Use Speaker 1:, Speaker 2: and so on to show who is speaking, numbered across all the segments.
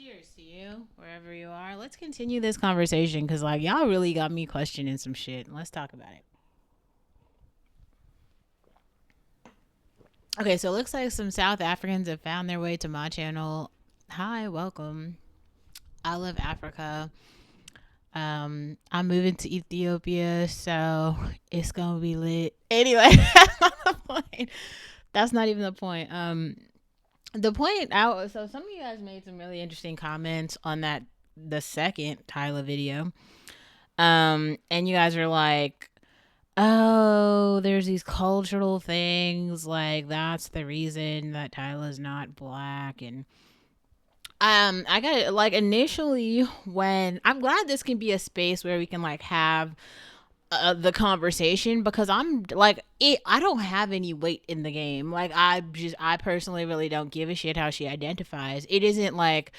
Speaker 1: Cheers to you, wherever you are. Let's continue this conversation because, like, y'all really got me questioning some shit. Let's talk about it. Okay, so it looks like some South Africans have found their way to my channel. Hi, welcome. I love Africa. I'm moving to Ethiopia, so it's gonna be lit. Anyway, that's not the point. That's not even the point. The point out. So some of you guys made some really interesting comments on the second Tyla video. And you guys are like, oh, there's these cultural things, like that's the reason that Tyla's not black. And I got like initially when I'm glad this can be a space where we can like have the conversation, because I don't have any weight in the game. Like I personally really don't give a shit how she identifies. It isn't like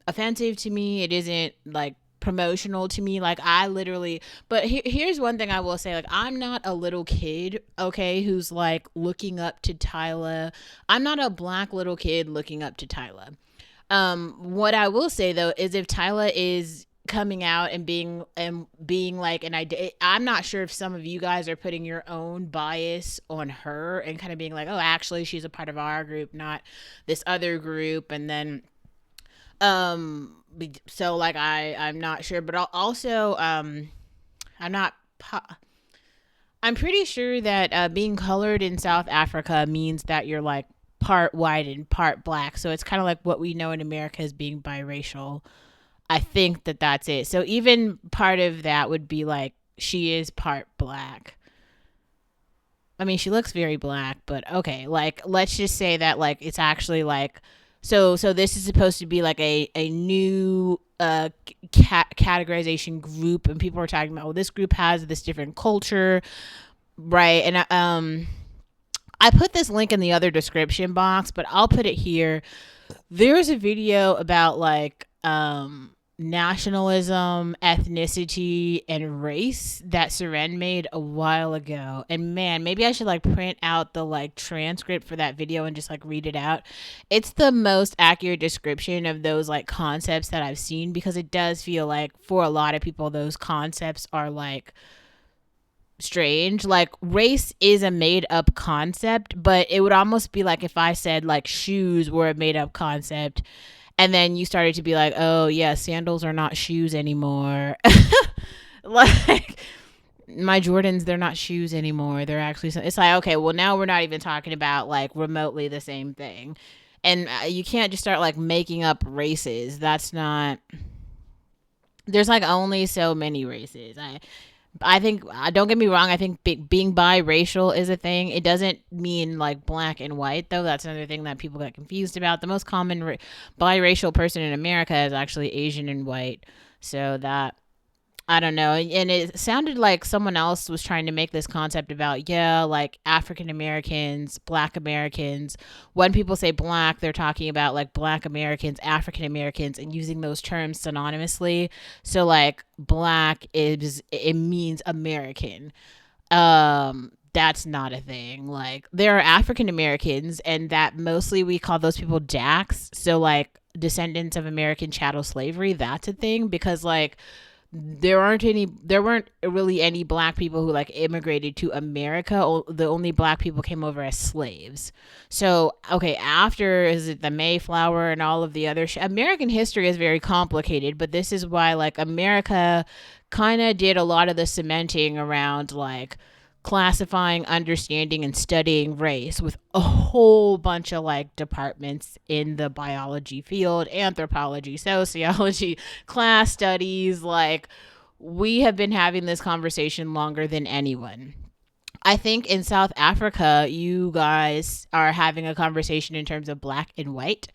Speaker 1: offensive to me. It isn't like promotional to me. Like I literally, but here's one thing I will say. Like I'm not a little kid, okay, who's like looking up to Tyla. I'm not a black little kid looking up to Tyla. What I will say though is if Tyla is coming out and being like an idea, I'm not sure if some of you guys are putting your own bias on her and kind of being like, oh, actually she's a part of our group, not this other group. And then so like I'm not sure, but also I'm not I'm pretty sure that being colored in South Africa means that you're like part white and part black. So it's kind of like what we know in America as being biracial. I think that that's it. So even part of that would be like she is part black. I mean, she looks very black, but okay. Like let's just say that like it's actually like so this is supposed to be like a new categorization group, and people are talking about, well, this group has this different culture, right? And I put this link in the other description box, but I'll put it here. There's a video about like nationalism, ethnicity, and race that Seren made a while ago. And man, maybe I should like print out the like transcript for that video and just like read it out. It's the most accurate description of those like concepts that I've seen, because it does feel like for a lot of people those concepts are like strange. Like race is a made up concept, but it would almost be like if I said like shoes were a made up concept, and then you started to be like, oh yeah, sandals are not shoes anymore. Like my Jordans, they're not shoes anymore. They're actually, it's like, okay, well now we're not even talking about like remotely the same thing. And you can't just start like making up races. That's not, there's like only so many races. I think, don't get me wrong, I think being biracial is a thing. It doesn't mean like black and white, though. That's another thing that people get confused about. The most common biracial person in America is actually Asian and white. So that, I don't know. And it sounded like someone else was trying to make this concept about, yeah, like African Americans, Black Americans. When people say black, they're talking about like Black Americans, African Americans, and using those terms synonymously. So like black is, it means American. That's not a thing. Like there are African Americans, and that mostly we call those people DACs. So like descendants of American chattel slavery, that's a thing, because like there weren't really any black people who like immigrated to America. The only black people came over as slaves. So okay, after is it the Mayflower and all of the other American history is very complicated, but this is why like America kind of did a lot of the cementing around like classifying, understanding, and studying race with a whole bunch of like departments in the biology field, anthropology, sociology, class studies. Like, we have been having this conversation longer than anyone. I think in South Africa, you guys are having a conversation in terms of black and white.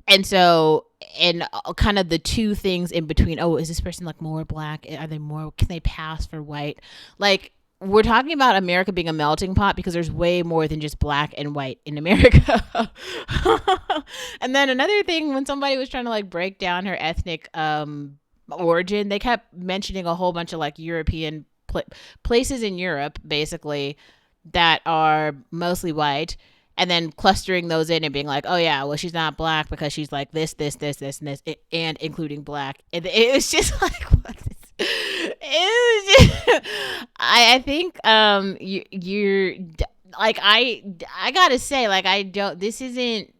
Speaker 1: And so, and kind of the two things in between, oh, is this person like more black? Are they more, can they pass for white? Like, we're talking about America being a melting pot because there's way more than just black and white in America. And then another thing, when somebody was trying to like break down her ethnic origin, they kept mentioning a whole bunch of like European places in Europe, basically, that are mostly white. and then clustering those in and being like, oh yeah, well she's not black because she's like this, and this, and including black. And it was just like, what is, it was just, I think you're like I gotta say, like, I don't, this isn't,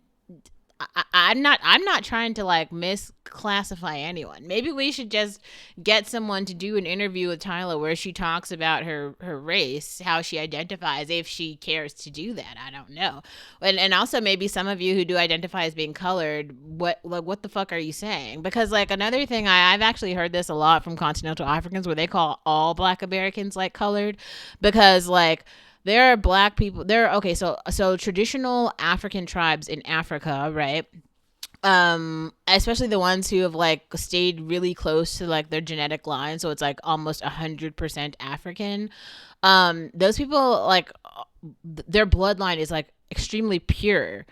Speaker 1: I'm not trying to like misclassify anyone. Maybe we should just get someone to do an interview with Tyla where she talks about her race, how she identifies, if she cares to do that. I don't know. And also maybe some of you who do identify as being colored, what the fuck are you saying? Because like another thing, I've actually heard this a lot from continental Africans where they call all Black Americans like colored, because like there are black people there. Okay, so traditional African tribes in Africa, right? Especially the ones who have like stayed really close to like their genetic line, so it's like almost 100% African. Those people, like, their bloodline is like extremely pure.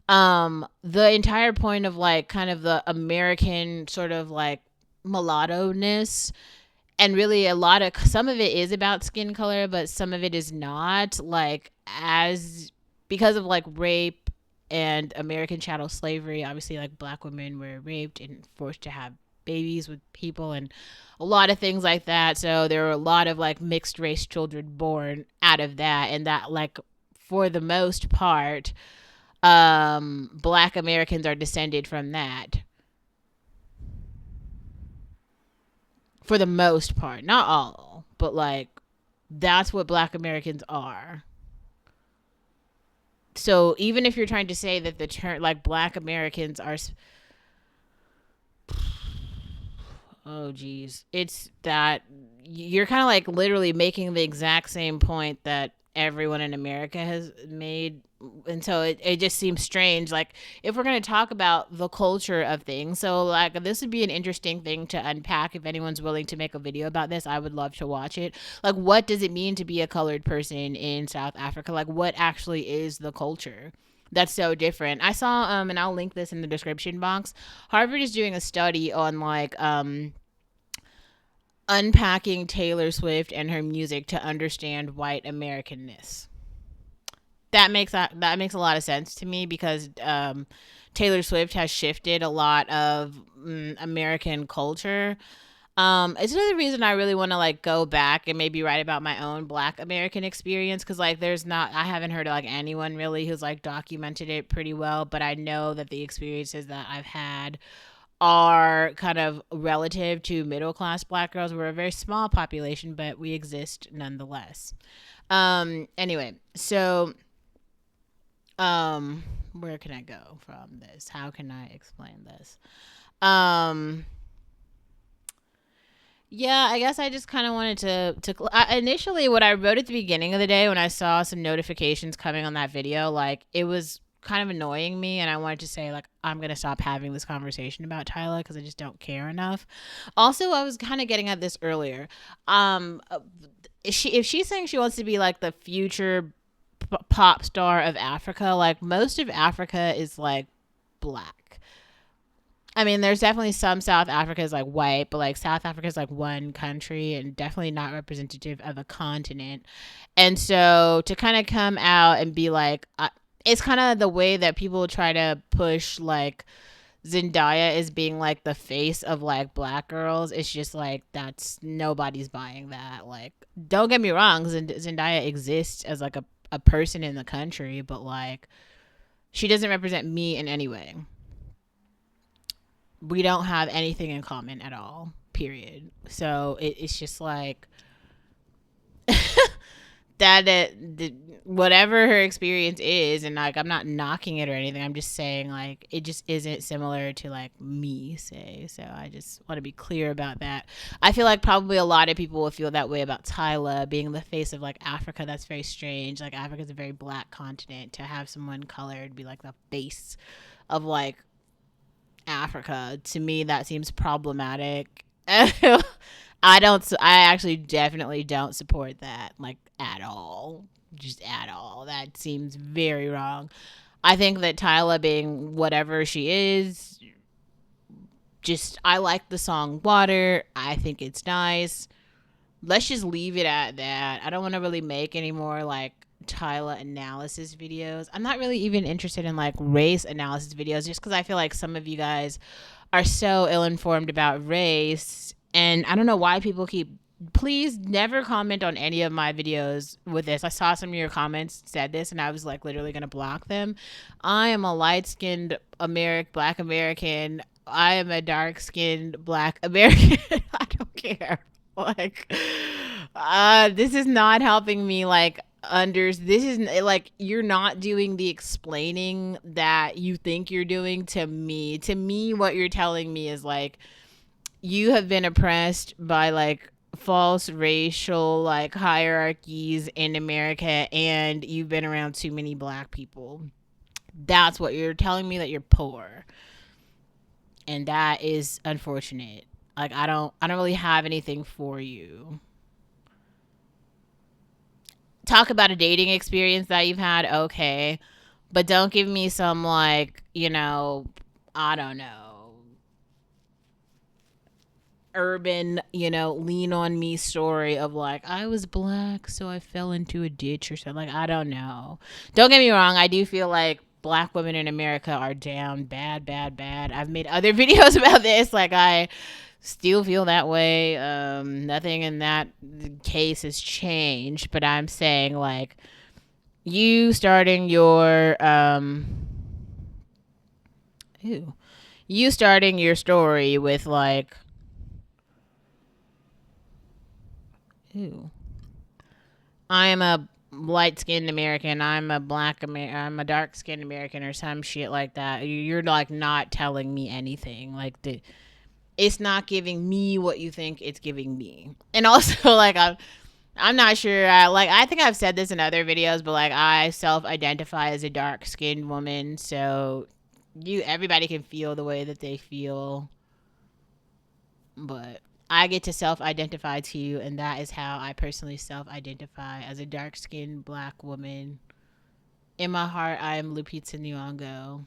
Speaker 1: The entire point of like kind of the American sort of like mulatto-ness, and really a lot of, some of it is about skin color, but some of it is not, like, as because of like rape and American chattel slavery. Obviously, like, black women were raped and forced to have babies with people and a lot of things like that. So there were a lot of like mixed race children born out of that, and that, like, for the most part, black Americans are descended from that. For the most part, not all, but like that's what black Americans are. So even if you're trying to say that the term like black Americans are, oh geez, it's that you're kind of like literally making the exact same point that everyone in America has made. And so it just seems strange. Like, if we're going to talk about the culture of things, so like this would be an interesting thing to unpack. If anyone's willing to make a video about this, I would love to watch it. Like, what does it mean to be a colored person in South Africa? Like, what actually is the culture that's so different? I saw, and I'll link this in the description box, Harvard is doing a study on like unpacking Taylor Swift and her music to understand white Americanness. That makes a lot of sense to me, because Taylor Swift has shifted a lot of American culture. It's another reason I really want to like go back and maybe write about my own Black American experience, because like I haven't heard of like anyone really who's like documented it pretty well, but I know that the experiences that I've had are kind of relative to middle class Black girls. We're a very small population, but we exist nonetheless. Anyway, so where can I go from this? How can I explain this? Um, yeah, I guess I just kind of wanted initially what I wrote at the beginning of the day when I saw some notifications coming on that video, like, it was kind of annoying me, and I wanted to say, like, I'm gonna stop having this conversation about Tyla because I just don't care enough. Also, I was kind of getting at this earlier. Um, if she's saying she wants to be like the future pop star of Africa, like, most of Africa is like black. I mean, there's definitely some South Africa is like white, but like South Africa is like one country and definitely not representative of a continent. And so to kind of come out and be like, it's kind of the way that people try to push like Zendaya as being like the face of like black girls. It's just like, that's, nobody's buying that. Like, don't get me wrong, Zendaya exists as like a person in the country, but like, she doesn't represent me in any way. We don't have anything in common at all, period. So it's just like that whatever her experience is, and like, I'm not knocking it or anything, I'm just saying like it just isn't similar to like me, say. So I just want to be clear about that. I feel like probably a lot of people will feel that way about Tyla being the face of like Africa. That's very strange. Like, Africa's a very black continent. To have someone colored be like the face of like Africa, to me that seems problematic. I actually definitely don't support that, like, at all. Just at all. That seems very wrong. I think that Tyla being whatever she is, just, I like the song Water. I think it's nice. Let's just leave it at that. I don't want to really make any more like Tyla analysis videos. I'm not really even interested in like race analysis videos just because I feel like some of you guys are so ill informed about race. And I don't know why people keep. Please never comment on any of my videos with this. I saw some of your comments said this, and I was like literally gonna block them. I am a light skinned Black American. I am a dark skinned Black American. I don't care. Like, this is not helping me. Like, this is like you're not doing the explaining that you think you're doing to me. To me, what you're telling me is like you have been oppressed by like false racial like hierarchies in America, and you've been around too many black people. That's what you're telling me, that you're poor. And that is unfortunate. Like I don't really have anything for you. Talk about a dating experience that you've had, okay. But don't give me some like, I don't know, urban, lean on me story of like I was black so I fell into a ditch or something. Like I don't know. Don't get me wrong, I do feel like black women in America are down bad, bad, bad. I've made other videos about this. Like I still feel that way. Nothing in that case has changed, but I'm saying like you starting your ew, you starting your story with like ew, I am a light skinned American, I'm a dark skinned American or some shit like that. You're like not telling me anything. Like it's not giving me what you think it's giving me. And also like I'm not sure. Like I think I've said this in other videos, but like I self-identify as a dark-skinned woman, so everybody can feel the way that they feel, but I get to self-identify to you, and that is how I personally self-identify as a dark-skinned black woman. In my heart, I am Lupita Nyong'o.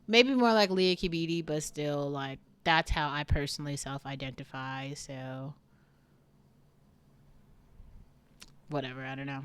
Speaker 1: Maybe more like Leah Kibiti, but still, like that's how I personally self-identify. So whatever. I don't know.